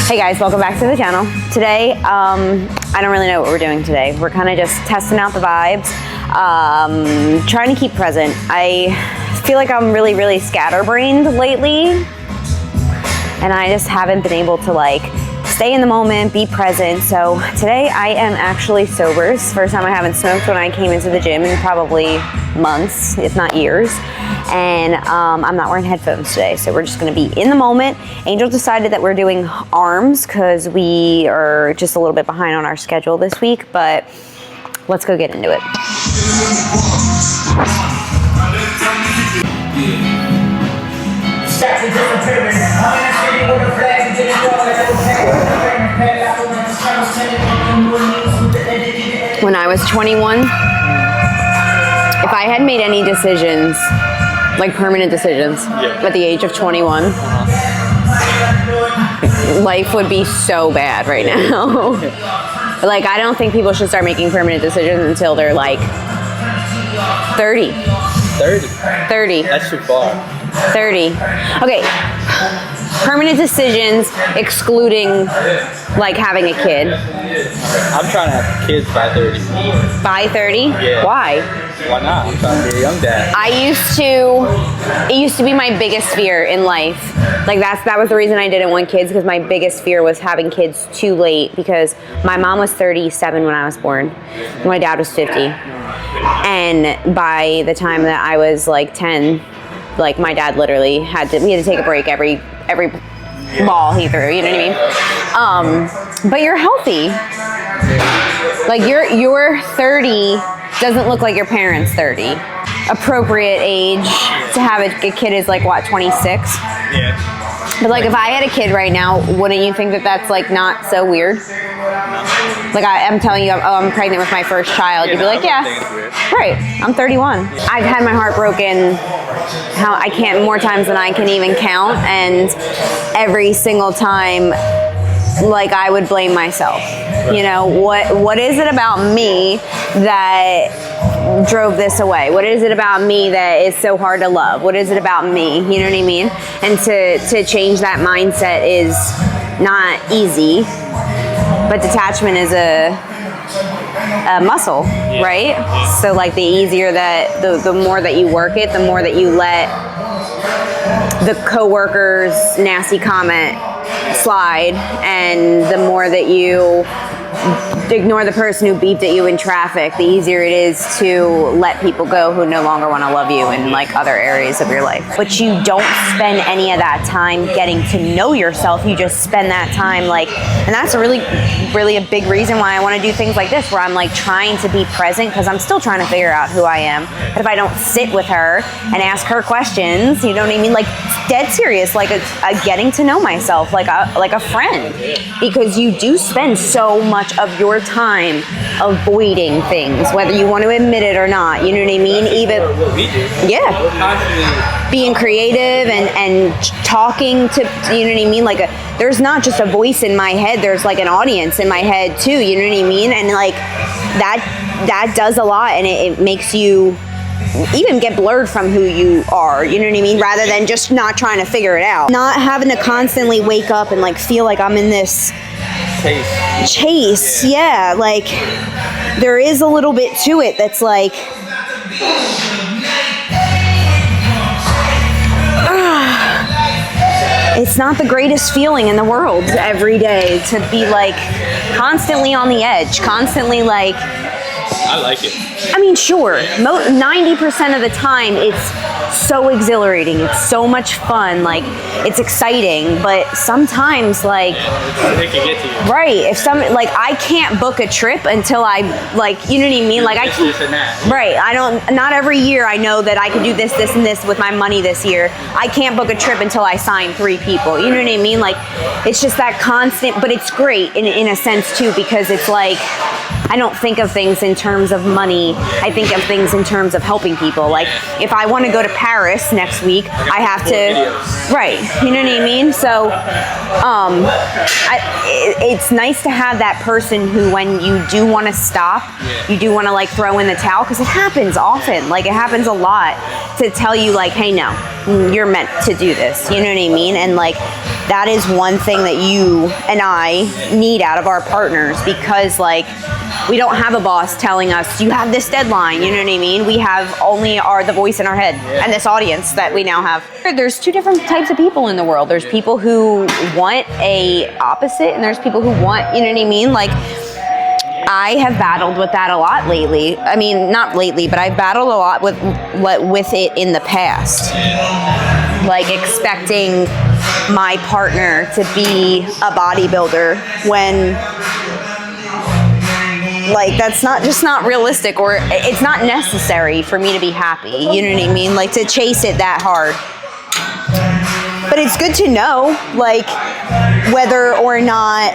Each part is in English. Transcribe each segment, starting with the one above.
Hey guys, welcome back to the channel. Today, I don't really know what we're doing today. We're kind of just testing out the vibes, trying to keep present. I feel like I'm really scatterbrained lately, and I just haven't been able to like stay in the moment, be present. So today I am actually sober. It's the first time I haven't smoked when I came into the gym in probably months, if not years. And I'm not wearing headphones today, so we're just gonna be in the moment. Angel decided that we're doing arms because we are just a little bit behind on our schedule this week, but let's go get into it. When I was 21, if I had made any decisions, like permanent decisions, at the age of 21, life would be so bad right now. Like, I don't think people should start making permanent decisions until they're like 30. 30. That's too far. 30. Okay. Permanent decisions excluding like having a kid. I'm trying to have kids by 30. By 30? Yeah. Why? Why not? I'm trying to be a young dad. It used to be my biggest fear in life. Like that was the reason I didn't want kids, because my biggest fear was having kids too late, because my mom was 37 when I was born. My dad was 50. And by the time that I was like 10, like my dad literally we had to take a break every ball he threw, you know what I mean? But you're healthy. Like your 30 doesn't look like your parents' 30. Appropriate age to have a kid is like what, 26? Yeah. But like if I had a kid right now, wouldn't you think that that's like not so weird? Like I'm telling you, I'm pregnant with my first child. You'd be like, yeah, right. I'm 31. I've had my heart broken more times than I can even count, and every single time, like I would blame myself. You know, what is it about me that drove this away? What is it about me that is so hard to love? What is it about me? You know what I mean? And to change that mindset is not easy. But detachment is a muscle, right? So like the easier that, the more that you work it, the more that you let the coworker's nasty comment slide, and the more that you ignore the person who beeped at you in traffic, the easier it is to let people go who no longer want to love you in like other areas of your life. But you don't spend any of that time getting to know yourself. You just spend that time and that's really a big reason why I want to do things like this, where I'm like trying to be present, because I'm still trying to figure out who I am. But if I don't sit with her and ask her questions, you know what I mean? Like dead serious, like a getting to know myself, like a friend, because you do spend so much of your time avoiding things, whether you want to admit it or not. You know what I mean? Even being creative and talking to, you know what I mean? Like there's not just a voice in my head, there's like an audience in my head too, you know what I mean? And like that does a lot, and it makes you even get blurred from who you are, you know what I mean? Rather than just not trying to figure it out. Not having to constantly wake up and like feel like I'm in this chase. Yeah, like there is a little bit to it that's like it's not the greatest feeling in the world every day to be like constantly on the edge, constantly like. I like it. I mean, sure, 90% of the time it's so exhilarating, it's so much fun, like it's exciting, but sometimes like it can get to you. Right, if I can't book a trip until I like, you know what I mean? Like I can't, right, not every year I know that I could do this and this with my money this year. I can't book a trip until I sign 3 people, you know what I mean? Like it's just that constant, but it's great in a sense too, because it's like I don't think of things in terms of money. I think of things in terms of helping people. Like if I want to go to Paris next week, I have to, right, you know what I mean? So it's nice to have that person who, when you do want to stop, you do want to like throw in the towel, because it happens often, like it happens a lot, to tell you like, hey, no, you're meant to do this, you know what I mean? And like that is one thing that you and I need out of our partners, because like we don't have a boss telling us you have this deadline, you know what I mean? We have only the voice in our head and this audience that we now have. There's two different types of people in the world. There's people who want a opposite, and there's people who want, you know what I mean? Like I have battled with that a lot lately. I mean, not lately, but I've battled a lot with it in the past. Like expecting my partner to be a bodybuilder when like that's not realistic, or it's not necessary for me to be happy, you know what I mean? Like to chase it that hard. But it's good to know like whether or not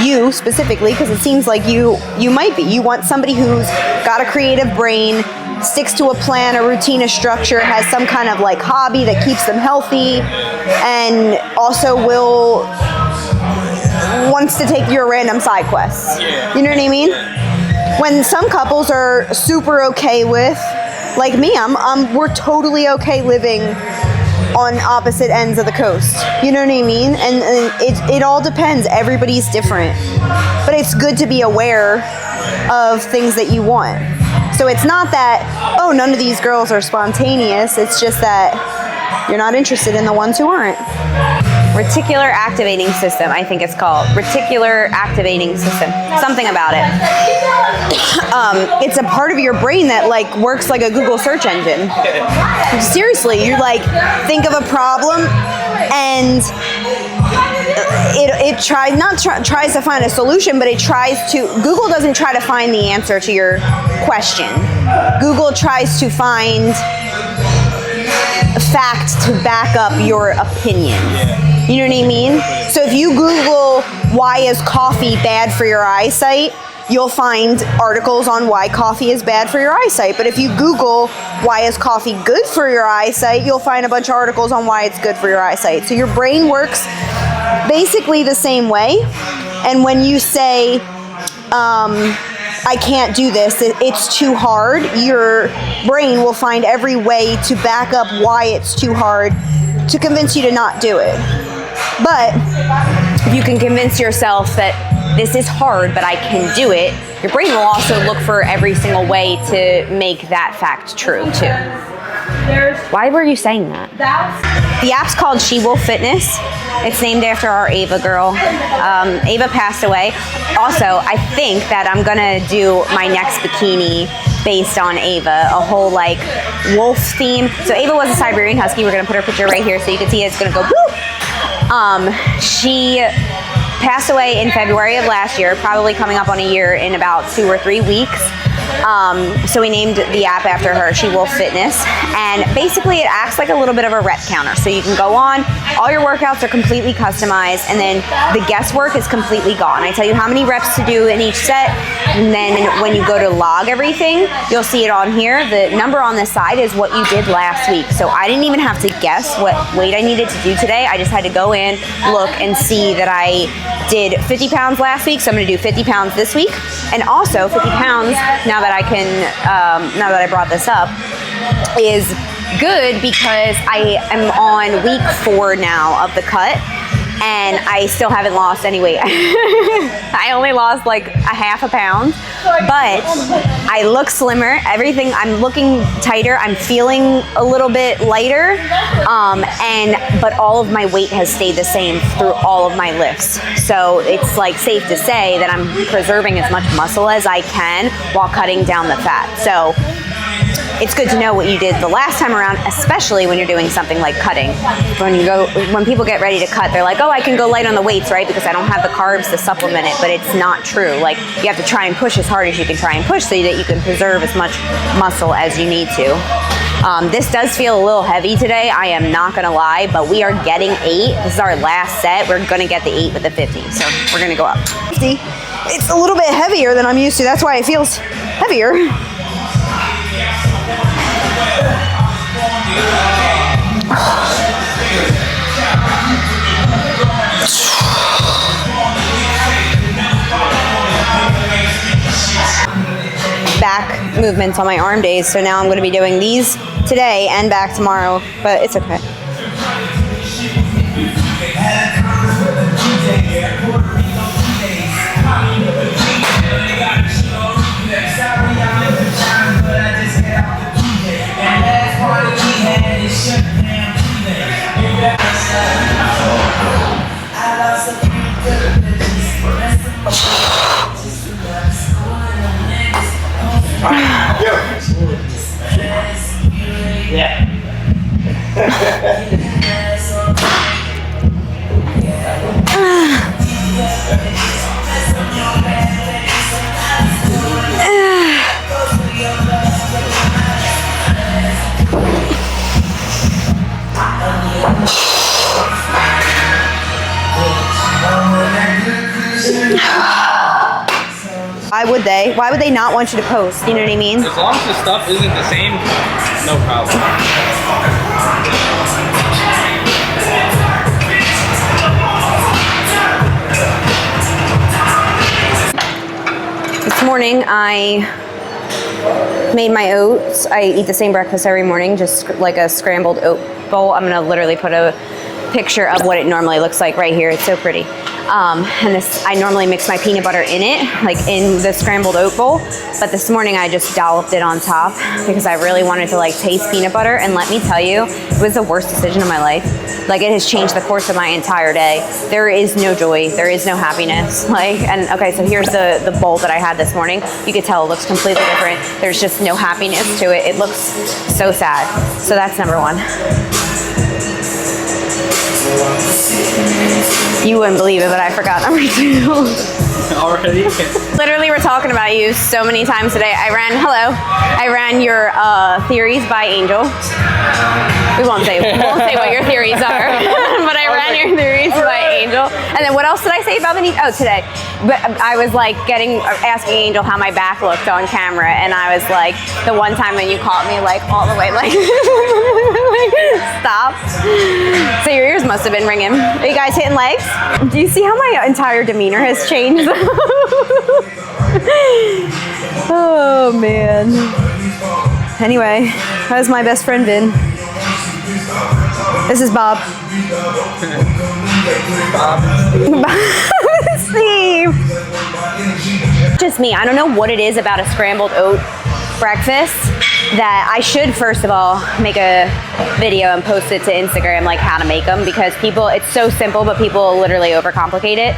you specifically, because it seems like you might be, you want somebody who's got a creative brain, sticks to a plan, a routine, a structure, has some kind of like hobby that keeps them healthy, and also wants to take your random side quests. You know what I mean? When some couples are super okay with, like me, we're totally okay living on opposite ends of the coast. You know what I mean? And it all depends. Everybody's different. But it's good to be aware of things that you want. So it's not that, oh, none of these girls are spontaneous. It's just that you're not interested in the ones who aren't. Reticular activating system, I think it's called. Reticular activating system. Something about it. It's a part of your brain that like works like a Google search engine. Seriously, you like think of a problem and it tries to find a solution, but Google doesn't try to find the answer to your question. Google tries to find fact to back up your opinion. You know what I mean? So if you Google why is coffee bad for your eyesight, you'll find articles on why coffee is bad for your eyesight. But if you Google why is coffee good for your eyesight, you'll find a bunch of articles on why it's good for your eyesight. So your brain works basically the same way. And when you say, I can't do this, it's too hard, your brain will find every way to back up why it's too hard to convince you to not do it. But if you can convince yourself that this is hard, but I can do it, your brain will also look for every single way to make that fact true too. Why were you saying that? The app's called She Wolf Fitness. It's named after our Ava girl. Ava passed away. Also, I think that I'm gonna do my next bikini based on Ava, a whole like wolf theme. So Ava was a Siberian Husky. We're gonna put her picture right here so you can see it. It's gonna go boop. She passed away in February of last year, probably coming up on a year in about 2 or 3 weeks. So we named the app after her, She Wolf Fitness, and basically it acts like a little bit of a rep counter. So you can go on, all your workouts are completely customized, and then the guesswork is completely gone. I tell you how many reps to do in each set, and then when you go to log everything, you'll see it on here. The number on the side is what you did last week. So I didn't even have to guess what weight I needed to do today. I just had to go in, look, and see that I did 50 pounds last week, so I'm gonna do 50 pounds this week. And also 50 pounds, now that I brought this up, is good because I am on week 4 now of the cut, and I still haven't lost any weight. I only lost like a half a pound, but I look slimmer, everything, I'm looking tighter, I'm feeling a little bit lighter, but all of my weight has stayed the same through all of my lifts. So it's like safe to say that I'm preserving as much muscle as I can while cutting down the fat. So it's good to know what you did the last time around, especially when you're doing something like cutting. When people get ready to cut, they're like, oh, I can go light on the weights, right? Because I don't have the carbs to supplement it, but it's not true. Like, you have to try and push as hard as you can try and push so that you can preserve as much muscle as you need to. This does feel a little heavy today, I am not gonna lie, but we are getting 8. This is our last set. We're gonna get the 8 with the 50, so we're gonna go up. See, it's a little bit heavier than I'm used to. That's why it feels heavier. Back movements on my arm days, so now I'm going to be doing these today and back tomorrow, but it's okay. Yeah. Why would they not want you to post? You know what I mean? As long as the stuff isn't the same, no problem. This morning I made my oats. I eat the same breakfast every morning, just like a scrambled oat bowl. I'm gonna literally put a picture of what it normally looks like right here. It's so pretty. And this, I normally mix my peanut butter in it, like in the scrambled oat bowl, but this morning I just dolloped it on top because I really wanted to like taste peanut butter, and let me tell you, it was the worst decision of my life. Like, it has changed the course of my entire day. There is no joy, there is no happiness. Like, and okay, so here's the bowl that I had this morning. You could tell it looks completely different. There's just no happiness to it. It looks so sad. So that's number one. You wouldn't believe it, but I forgot number 2. Already? Literally, we're talking about you so many times today. I ran your Theories by Angel. We won't say what your theories are, but I ran your Theories by Angel. And then what else did I say about the knee? Oh, today. But I was like asking Angel how my back looked on camera, and I was like, the one time when you caught me like all the way like, stop. So your ears must have been ringing. Are you guys hitting legs? Do you see how my entire demeanor has changed? Oh man. Anyway, how's my best friend been? This is Bob. Steve. Just me. I don't know what it is about a scrambled oat breakfast that I should, first of all, make a video and post it to Instagram, like how to make them, because people, it's so simple, but people literally overcomplicate it.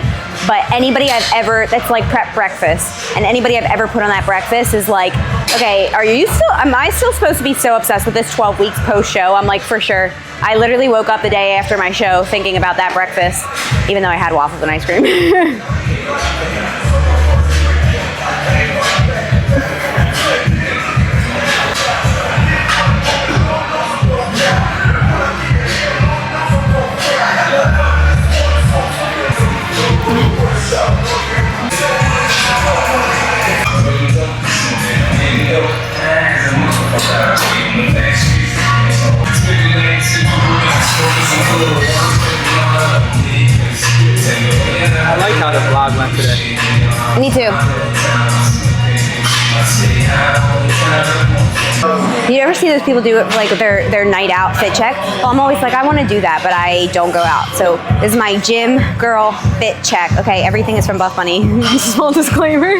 But anybody I've ever, that's like prep breakfast, and anybody I've ever put on that breakfast is like, okay, am I still supposed to be so obsessed with this 12 weeks post show? I'm like, for sure. I literally woke up the day after my show thinking about that breakfast, even though I had waffles and ice cream. I like how the vlog went today. Me too. You ever see those people do it like their night out fit check? Well, I'm always like, I want to do that, but I don't go out. So this is my gym girl fit check. Okay, everything is from Buffbunny. Small disclaimer.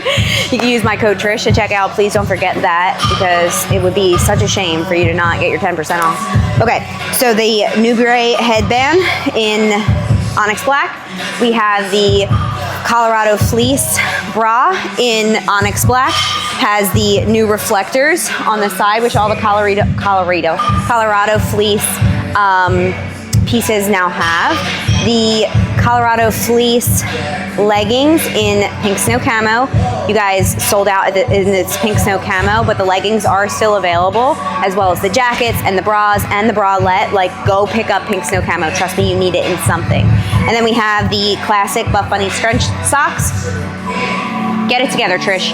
You can use my code Trish to check out. Please don't forget that, because it would be such a shame for you to not get your 10% off. Okay, so the Nubray headband in Onyx Black. We have the Colorado Fleece bra in Onyx Black. Has the new reflectors on the side, which all the Colorado Fleece pieces now have. The Colorado Fleece leggings in pink snow camo. You guys sold out in this pink snow camo, but the leggings are still available, as well as the jackets and the bras and the bralette. Like, go pick up pink snow camo. Trust me, you need it in something. And then we have the classic Buffbunny scrunch socks. Get it together, Trish.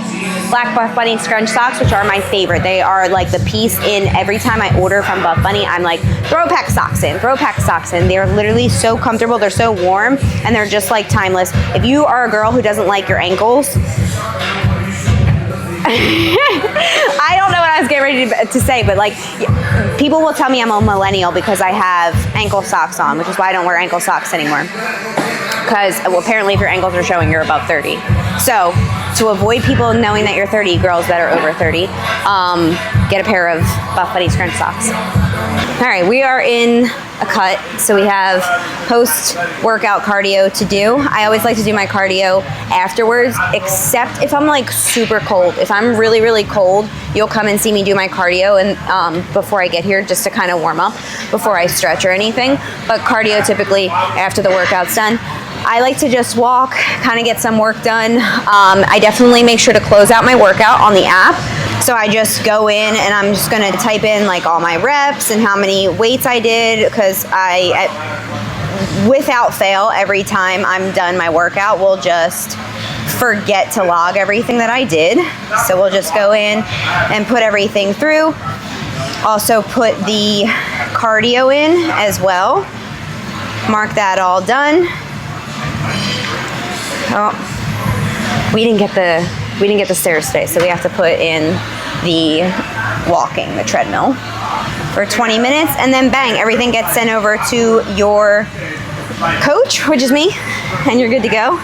Black Buffbunny scrunch socks, which are my favorite. They are like the piece in every time I order from Buffbunny. I'm like, throw a pack of socks in, throw a pack of socks in. They're literally so comfortable. They're so warm, and they're just like timeless. If you are a girl who doesn't like your ankles, I don't know what I was getting ready to say, but like, people will tell me I'm a millennial because I have ankle socks on, which is why I don't wear ankle socks anymore. Because, well, apparently if your ankles are showing, you're above 30. So, to avoid people knowing that you're 30, girls that are over 30, get a pair of Buffbunny scrunch socks. All right, we are in a cut, so we have post-workout cardio to do. I always like to do my cardio afterwards, except if I'm like super cold. If I'm really, really cold, you'll come and see me do my cardio and before I get here, just to kind of warm up before I stretch or anything. But cardio typically after the workout's done. I like to just walk, kind of get some work done. I definitely make sure to close out my workout on the app. So I just go in and I'm just gonna type in like all my reps and how many weights I did, because without fail, every time I'm done my workout, we'll just forget to log everything that I did. So we'll just go in and put everything through. Also put the cardio in as well. Mark that all done. Oh, we didn't get the stairs today, so we have to put in the walking, the treadmill, for 20 minutes, and then bang, everything gets sent over to your coach, which is me, and you're good to go.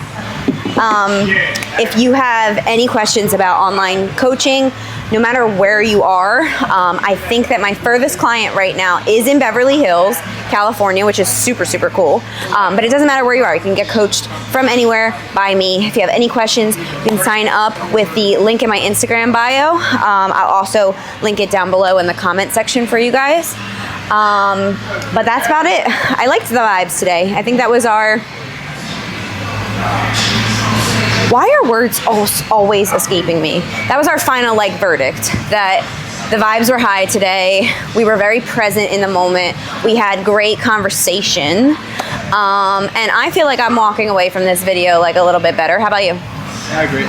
If you have any questions about online coaching, no matter where you are, I think that my furthest client right now is in Beverly Hills, California, which is super, super cool. But it doesn't matter where you are. You can get coached from anywhere by me. If you have any questions, you can sign up with the link in my Instagram bio. I'll also link it down below in the comment section for you guys. But that's about it. I liked the vibes today. I think that was our... Why are words always escaping me? That was our final verdict, that the vibes were high today. We were very present in the moment. We had great conversation. And I feel like I'm walking away from this video a little bit better. How about you? I agree.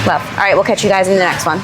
Love. All right, we'll catch you guys in the next one.